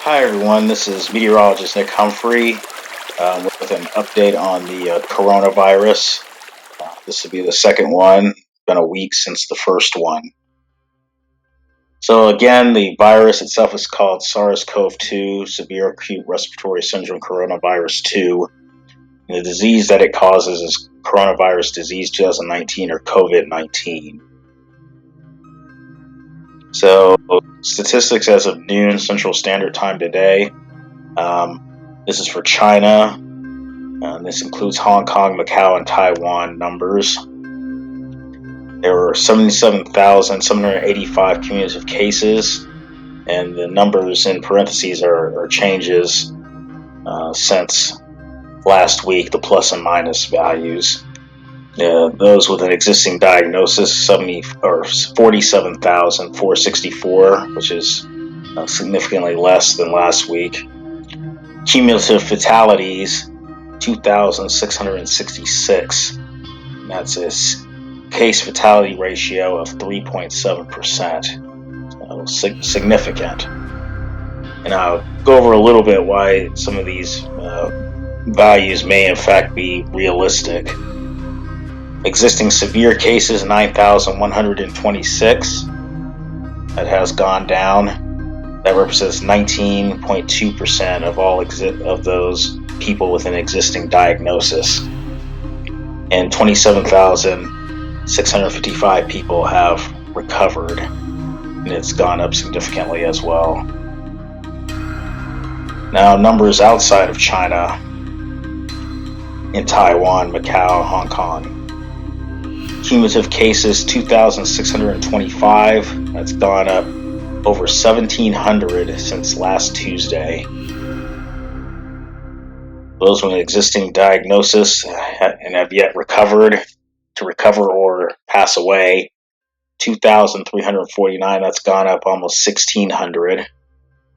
Hi everyone, this is meteorologist Nick Humphrey with an update on the coronavirus. This will be the second one. It's been a week since the first one. So again, the virus itself is called SARS-CoV-2, Severe Acute Respiratory Syndrome Coronavirus 2. And the disease that it causes is Coronavirus Disease 2019 or COVID-19. So statistics as of noon Central Standard Time today. This is for China. This includes Hong Kong, Macau, and Taiwan numbers. There were 77,785 cumulative cases, and the numbers in parentheses are changes since last week, the plus and minus values. Those with an existing diagnosis, 47,464, which is significantly less than last week. Cumulative fatalities, 2,666. That's a case fatality ratio of 3.7%. Significant. And I'll go over a little bit why some of these values may in fact be realistic. Existing severe cases, 9,126. That has gone down. That represents 19.2% of all of those people with an existing diagnosis. And 27,655 people have recovered. And it's gone up significantly as well. Now, numbers outside of China, in Taiwan, Macau, Hong Kong. Cumulative cases, 2,625. That's gone up over 1,700 since last Tuesday. Those with an existing diagnosis and have yet to recover or pass away, 2,349. That's gone up almost 1,600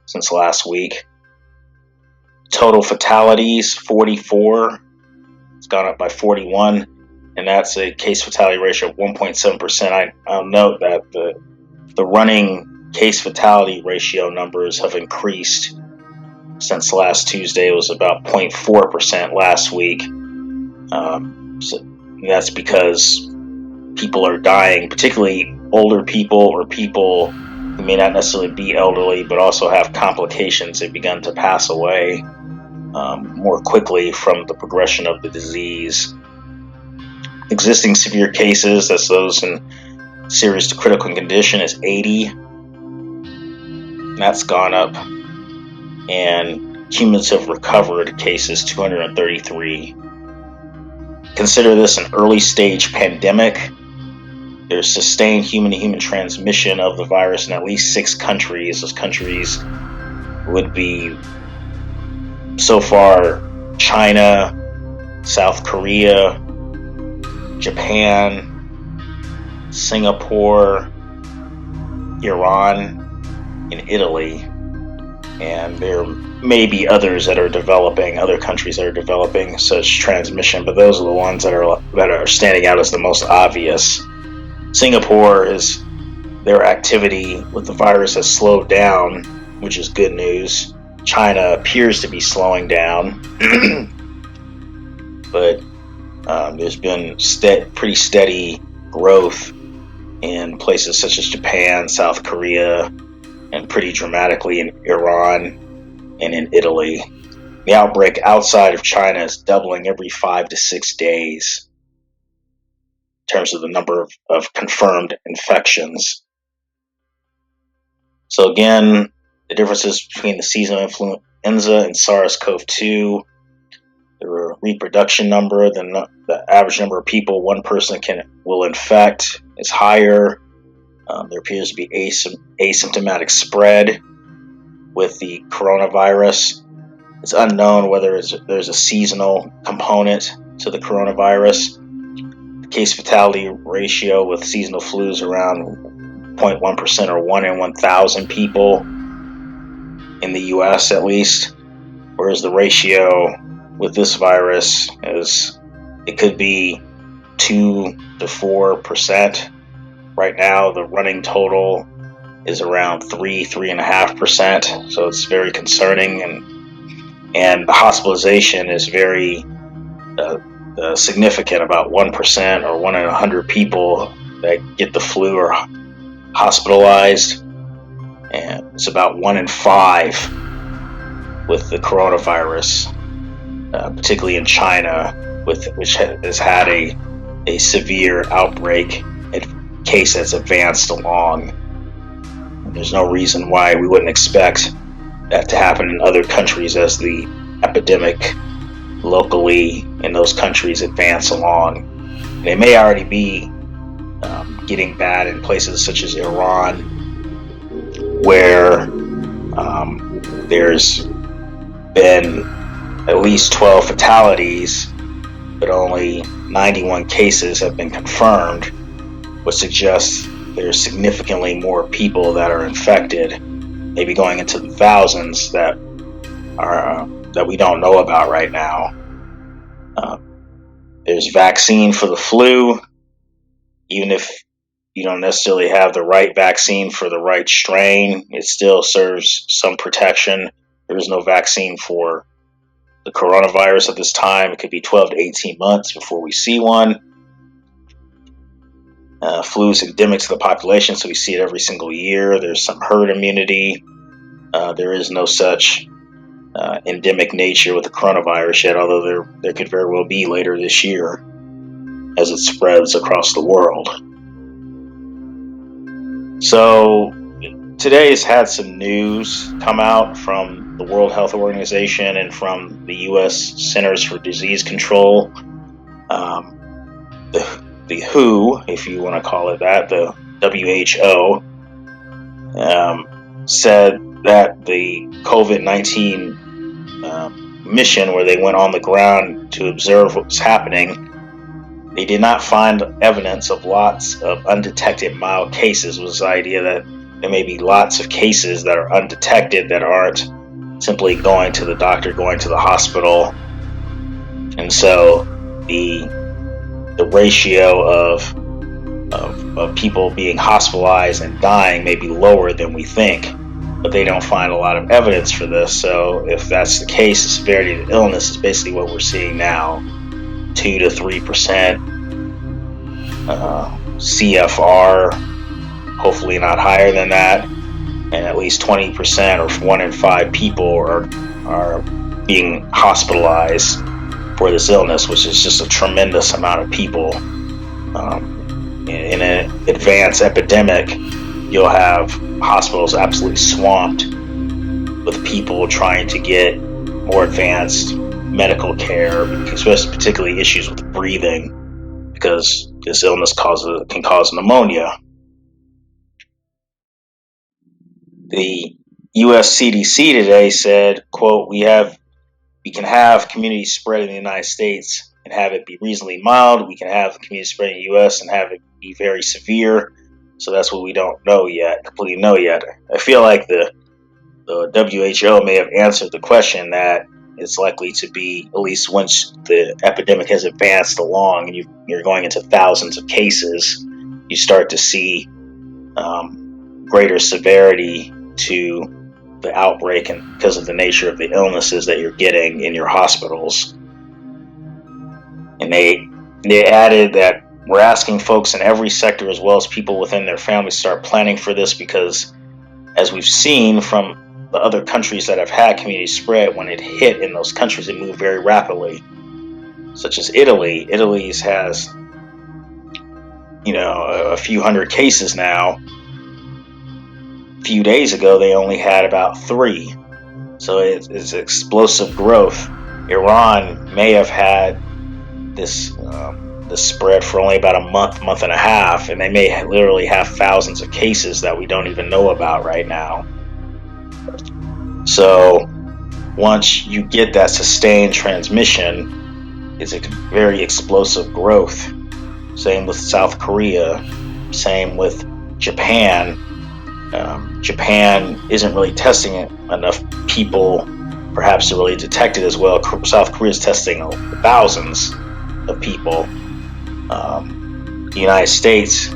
since last week. Total fatalities, 44. It's gone up by 41. And that's a case fatality ratio of 1.7%. I'll note that the running case fatality ratio numbers have increased since last Tuesday. It was about 0.4% last week. So that's because people are dying, particularly older people or people who may not necessarily be elderly but also have complications. They've begun to pass away more quickly from the progression of the disease. Existing severe cases, that's those in serious to critical condition, is 80. That's gone up. And cumulative recovered cases, 233. Consider this an early stage pandemic. There's sustained human-to-human transmission of the virus in at least 6 countries. Those countries would be, so far, China, South Korea, Japan, Singapore, Iran, and Italy. And there may be others that are developing, other countries that are developing such transmission, but those are the ones that are standing out as the most obvious. Singapore, their activity with the virus has slowed down, which is good news. China appears to be slowing down, but there's been pretty steady growth in places such as Japan, South Korea, and pretty dramatically in Iran and in Italy. The outbreak outside of China is doubling every 5 to 6 days in terms of the number of confirmed infections. So again, the differences between the seasonal influenza and SARS-CoV-2, the reproduction number, the average number of people one person will infect is higher. There appears to be asymptomatic spread with the coronavirus. It's unknown whether there's a seasonal component to the coronavirus. The case fatality ratio with seasonal flu is around 0.1% or 1 in 1,000 people in the US at least, whereas the ratio with this virus it could be 2 to 4%. Right now, the running total is around 3.5%. So it's very concerning, and the hospitalization is very significant. About 1% or 1 in 100 people that get the flu are hospitalized, and it's about 1 in 5 with the coronavirus, particularly in China, which has had a severe outbreak, a case that's advanced along. And there's no reason why we wouldn't expect that to happen in other countries as the epidemic locally in those countries advance along. And it may already be getting bad in places such as Iran, where there's been at least 12 fatalities, but only 91 cases have been confirmed, which suggests there's significantly more people that are infected, maybe going into the thousands that we don't know about right now. There's vaccine for the flu, even if you don't necessarily have the right vaccine for the right strain, it still serves some protection. There is no vaccine for the coronavirus at this time. It could be 12 to 18 months before we see one. Flu is endemic to the population, so we see it every single year. There's some herd immunity. There is no such endemic nature with the coronavirus yet, although there could very well be later this year as it spreads across the world. So today has had some news come out from the World Health Organization and from the U.S. Centers for Disease Control. The WHO, if you want to call it that, the WHO, said that the COVID-19 mission, where they went on the ground to observe what was happening, they did not find evidence of lots of undetected mild cases. It was the idea that there may be lots of cases that are undetected that aren't simply going to the doctor, going to the hospital. And so the ratio of people being hospitalized and dying may be lower than we think, but they don't find a lot of evidence for this. So if that's the case, the severity of the illness is basically what we're seeing now. 2 to 3% CFR, hopefully not higher than that, and at least 20% or 1 in 5 people are being hospitalized for this illness, which is just a tremendous amount of people. In an advanced epidemic, you'll have hospitals absolutely swamped with people trying to get more advanced medical care, especially particularly issues with breathing, because this illness can cause pneumonia. The U.S. CDC today said, quote, we can have community spread in the United States and have it be reasonably mild. We can have community spread in the U.S. and have it be very severe. So that's what we don't completely know yet. I feel like the WHO may have answered the question that it's likely to be, at least once the epidemic has advanced along and you're going into thousands of cases, you start to see greater severity to the outbreak, and because of the nature of the illnesses that you're getting in your hospitals. And they added that we're asking folks in every sector, as well as people within their families, to start planning for this, because as we've seen from the other countries that have had community spread, when it hit in those countries, it moved very rapidly, such as Italy. Italy's has, a few hundred cases now. A few days ago, they only had about 3. So it's explosive growth. Iran may have had this spread for only about a month and a half, and they may literally have thousands of cases that we don't even know about right now. So once you get that sustained transmission, it's a very explosive growth. Same with South Korea, same with Japan. Japan isn't really testing enough people, perhaps, to really detect it as well. South Korea is testing thousands of people. The United States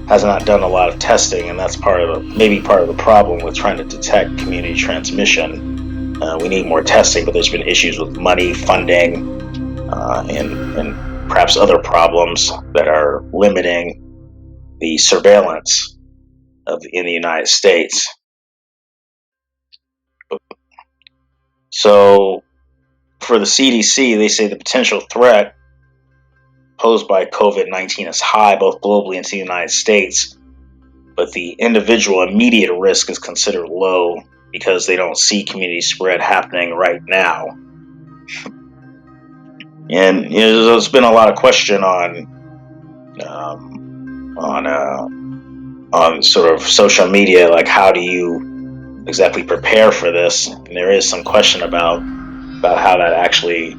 has not done a lot of testing, and that's maybe part of the problem with trying to detect community transmission. We need more testing, but there's been issues with money, funding, and perhaps other problems that are limiting the surveillance in the United States. So for the CDC, they say the potential threat posed by COVID-19 is high, both globally and in the United States, but the individual immediate risk is considered low because they don't see community spread happening right now. And there's been a lot of question on sort of social media, like how do you exactly prepare for this? And there is some question about how that actually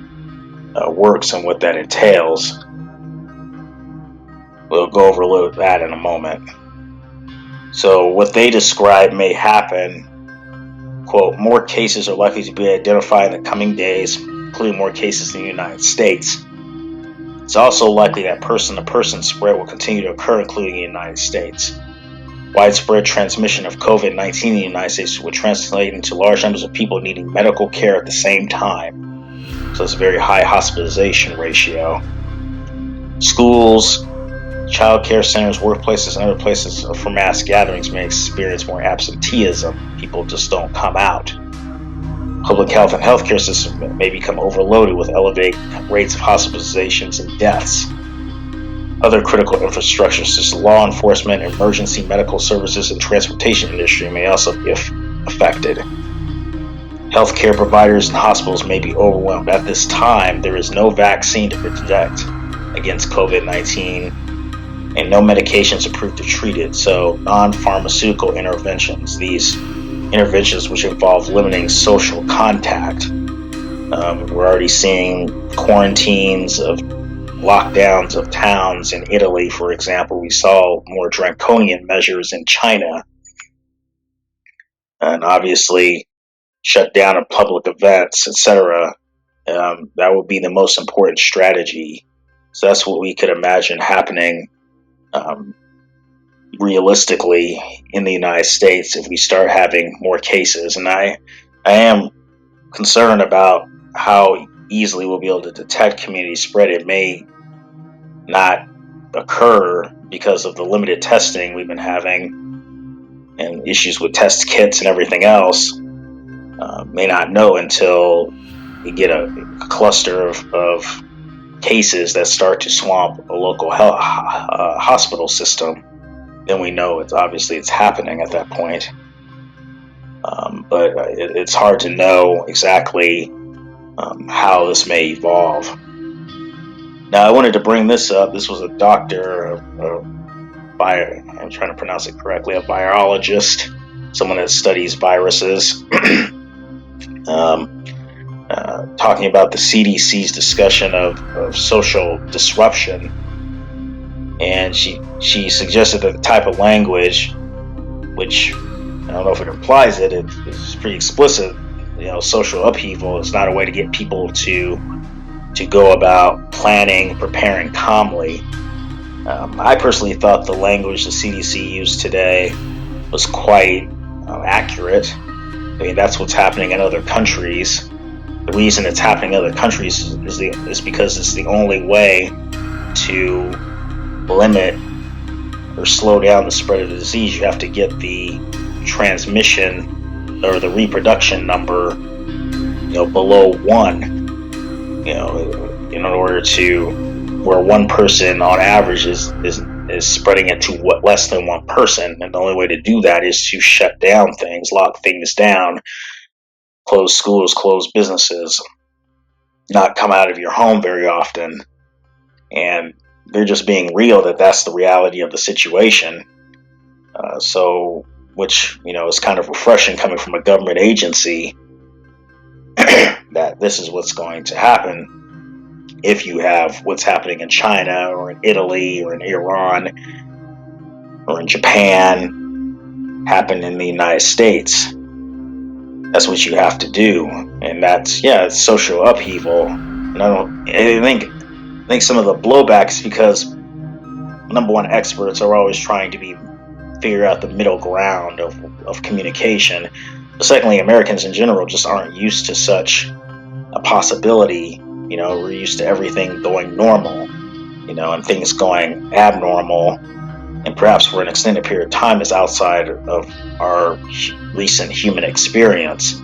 works and what that entails. We'll go over a little of that in a moment. So what they describe may happen, quote, more cases are likely to be identified in the coming days, including more cases in the United States. It's also likely that person-to-person spread will continue to occur, including in the United States. Widespread transmission of COVID-19 in the United States will translate into large numbers of people needing medical care at the same time. So it's a very high hospitalization ratio. Schools, child care centers, workplaces, and other places for mass gatherings may experience more absenteeism. People just don't come out. Public health and healthcare systems may become overloaded with elevated rates of hospitalizations and deaths. Other critical infrastructures such as law enforcement, emergency medical services, and transportation industry may also be affected. Healthcare providers and hospitals may be overwhelmed. At this time, there is no vaccine to protect against COVID-19 and no medications approved to treat it, so non-pharmaceutical interventions, these interventions which involve limiting social contact. We're already seeing quarantines of lockdowns of towns in Italy, for example. We saw more draconian measures in China, and obviously shut down of public events, etc. That would be the most important strategy. So that's what we could imagine happening realistically in the United States if we start having more cases. And I am concerned about how easily we'll be able to detect community spread. It may not occur because of the limited testing we've been having and issues with test kits and everything else. May not know until we get a cluster of cases that start to swamp a local hospital system. Then we know it's happening at that point. But it's hard to know exactly how this may evolve. Now, I wanted to bring this up. This was a doctor, I'm trying to pronounce it correctly, a virologist, someone that studies viruses, talking about the CDC's discussion of social disruption. And she suggested that the type of language, which I don't know if it implies it, it's pretty explicit. Social upheaval is not a way to get people to go about planning, preparing calmly. I personally thought the language the CDC used today was quite accurate. I mean, that's what's happening in other countries. The reason it's happening in other countries is because it's the only way to limit or slow down the spread of the disease. You have to get the transmission or the reproduction number, below 1. In order to where one person on average is spreading it to less than one person, and the only way to do that is to shut down things, lock things down, close schools, close businesses, not come out of your home very often. And they're just being real that that's the reality of the situation. Which is kind of refreshing coming from a government agency that this is what's going to happen if you have what's happening in China or in Italy or in Iran or in Japan happen in the United States. That's what you have to do, and it's social upheaval. And I think some of the blowback is because number one, experts are always trying to figure out the middle ground of communication. But secondly, Americans in general just aren't used to such a possibility. We're used to everything going normal, and things going abnormal, and perhaps for an extended period of time is outside of our recent human experience.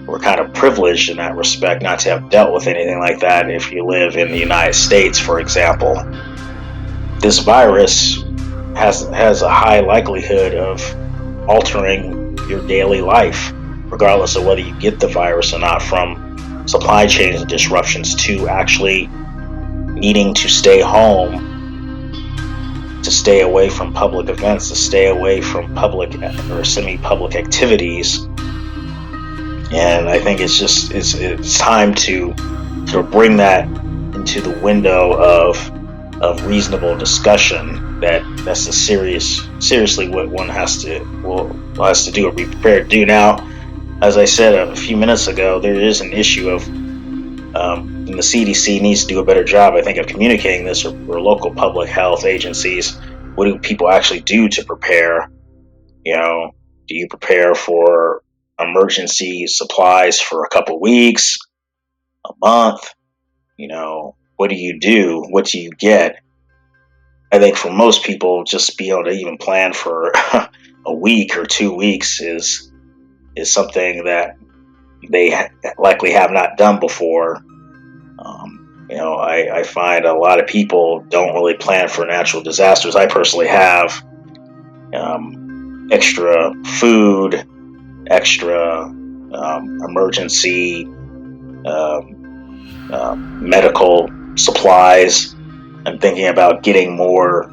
We're kind of privileged in that respect not to have dealt with anything like that if you live in the United States, for example. This virus has a high likelihood of altering your daily life, regardless of whether you get the virus or not, from supply chain disruptions to actually needing to stay home, to stay away from public events, to stay away from public or semi-public activities. And I think it's time to sort of bring that into the window of reasonable discussion. That's seriously what one has to do or be prepared to do. Now, as I said a few minutes ago, there is an issue of and the CDC needs to do a better job, I think, of communicating this, or local public health agencies. What do people actually do to prepare? Do you prepare for emergency supplies for a couple weeks, a month? What do you do? What do you get? I think for most people, just being able to even plan for a week or 2 weeks is something that they likely have not done before. I find a lot of people don't really plan for natural disasters. I personally have extra food, extra emergency medical supplies. I'm thinking about getting more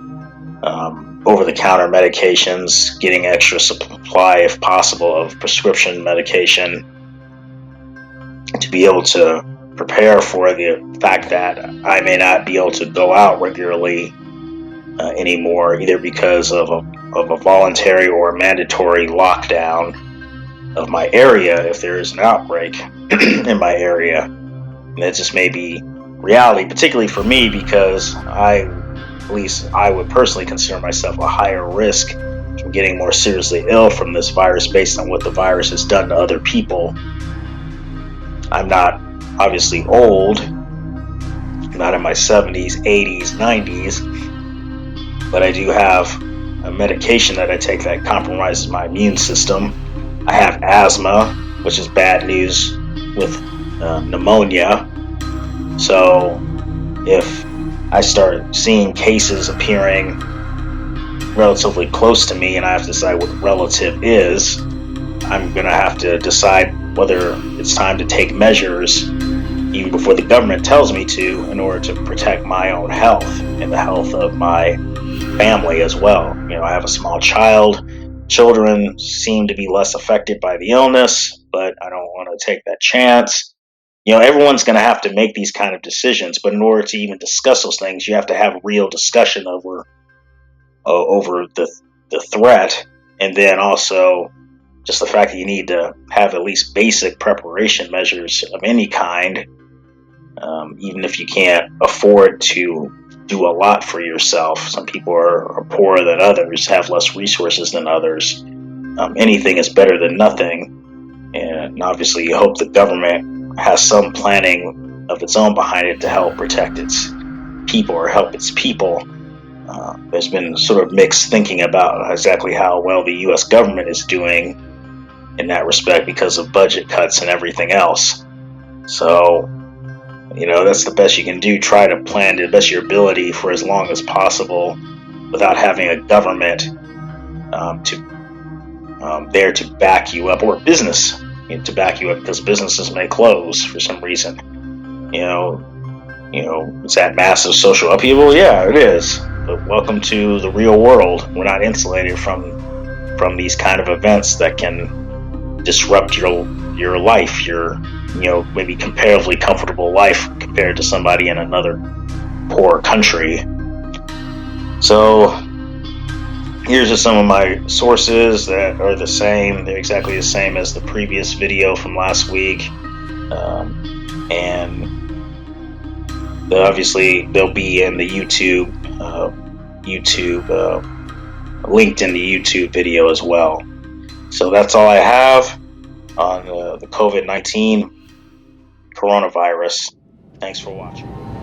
over-the-counter medications, getting extra supply, if possible, of prescription medication to be able to prepare for the fact that I may not be able to go out regularly anymore, either because of a voluntary or mandatory lockdown of my area if there is an outbreak in my area. And that just may be reality, particularly for me, because I would personally consider myself a higher risk from getting more seriously ill from this virus based on what the virus has done to other people. I'm not obviously old, I'm not in my 70s, 80s, 90s, but I do have a medication that I take that compromises my immune system. I have asthma, which is bad news with pneumonia. So if I start seeing cases appearing relatively close to me and I have to decide what relative is, I'm going to have to decide whether it's time to take measures even before the government tells me to, in order to protect my own health and the health of my family as well. I have a small child. Children seem to be less affected by the illness, but I don't want to take that chance. Everyone's going to have to make these kind of decisions, but in order to even discuss those things, you have to have real discussion over the threat, and then also just the fact that you need to have at least basic preparation measures of any kind, even if you can't afford to do a lot for yourself. Some people are poorer than others, have less resources than others. Anything is better than nothing, and obviously you hope the government has some planning of its own behind it to help protect its people or help its people. There's been sort of mixed thinking about exactly how well the U.S. government is doing in that respect because of budget cuts and everything else. So, that's the best you can do. Try to plan to the best of your ability for as long as possible without having a government there to back you up, or business to back you up, because businesses may close for some reason. Is that massive social upheaval? Yeah, it is. But welcome to the real world. We're not insulated from these kind of events that can disrupt your life, your maybe comparatively comfortable life compared to somebody in another poor country. So here's just some of my sources that are the same. They're exactly the same as the previous video from last week. And obviously they'll be in the YouTube YouTube, linked in the YouTube video as well. So that's all I have on the COVID-19 coronavirus. Thanks for watching.